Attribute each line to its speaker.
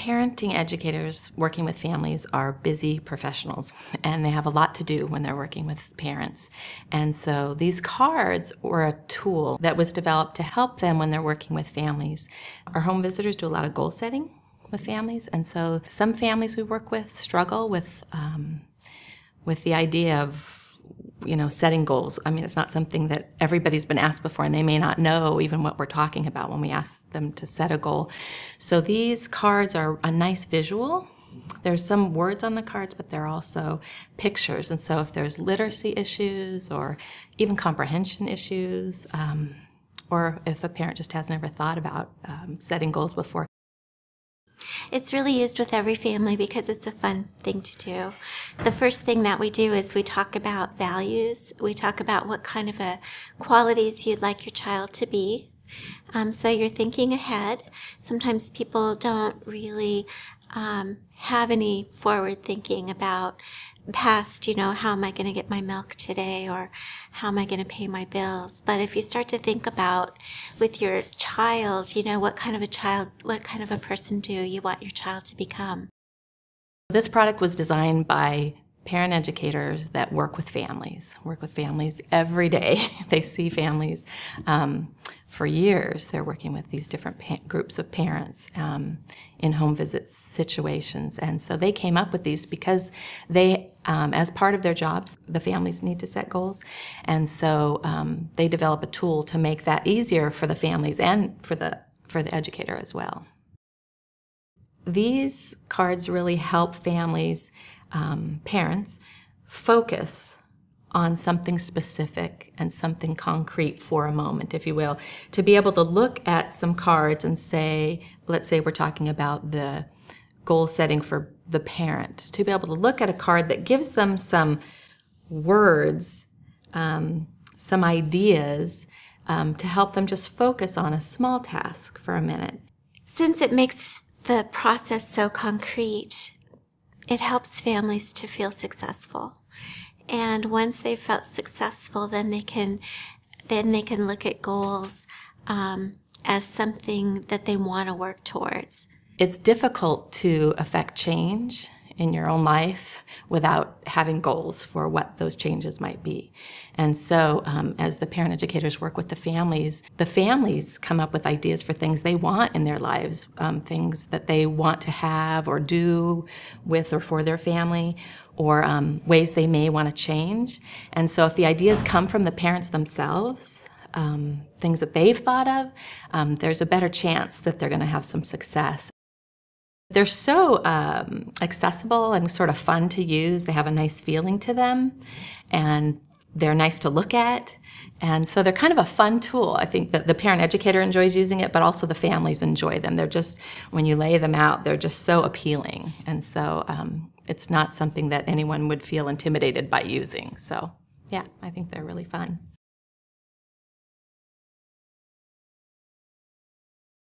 Speaker 1: Parenting educators working with families are busy professionals, and they have a lot to do when they're working with parents. And so these cards were a tool that was developed to help them when they're working with families. Our home visitors do a lot of goal setting with families, and so some families we work with struggle with the idea of setting goals. I mean, it's not something that everybody's been asked before, and they may not know even what we're talking about when we ask them to set a goal. So these cards are a nice visual. There's some words on the cards, but they're also pictures. And so if there's literacy issues or even comprehension issues, or if a parent just has never thought about setting goals before,
Speaker 2: it's really used with every family because it's a fun thing to do. The first thing that we do is we talk about values. We talk about what kind of qualities you'd like your child to be. So you're thinking ahead. Sometimes people don't really have any forward thinking about past, how am I going to get my milk today, or how am I going to pay my bills. But if you start to think about with your child, what kind of a person do you want your child to become.
Speaker 1: This product was designed by parent educators that work with families every day. They see families for years. They're working with these different groups of parents in home visit situations. And so they came up with these because they, as part of their jobs, the families need to set goals. And so they develop a tool to make that easier for the families and for the educator as well. These cards really help families, parents, focus on something specific and something concrete for a moment, if you will, to be able to look at some cards and say, let's say we're talking about the goal setting for the parent, to be able to look at a card that gives them some words, some ideas, to help them just focus on a small task for a minute.
Speaker 2: Since it makes the process so concrete, it helps families to feel successful. And once they've felt successful, then they can look at goals as something that they want to work towards.
Speaker 1: It's difficult to affect change in your own life without having goals for what those changes might be. And so as the parent educators work with the families come up with ideas for things they want in their lives, things that they want to have or do with or for their family, or ways they may want to change. And so if the ideas come from the parents themselves, things that they've thought of, there's a better chance that they're going to have some success. They're so accessible and sort of fun to use. They have a nice feeling to them, and they're nice to look at. And so they're kind of a fun tool. I think that the parent educator enjoys using it, but also the families enjoy them. They're just, when you lay them out, they're just so appealing. And so it's not something that anyone would feel intimidated by using. So yeah, I think they're really fun.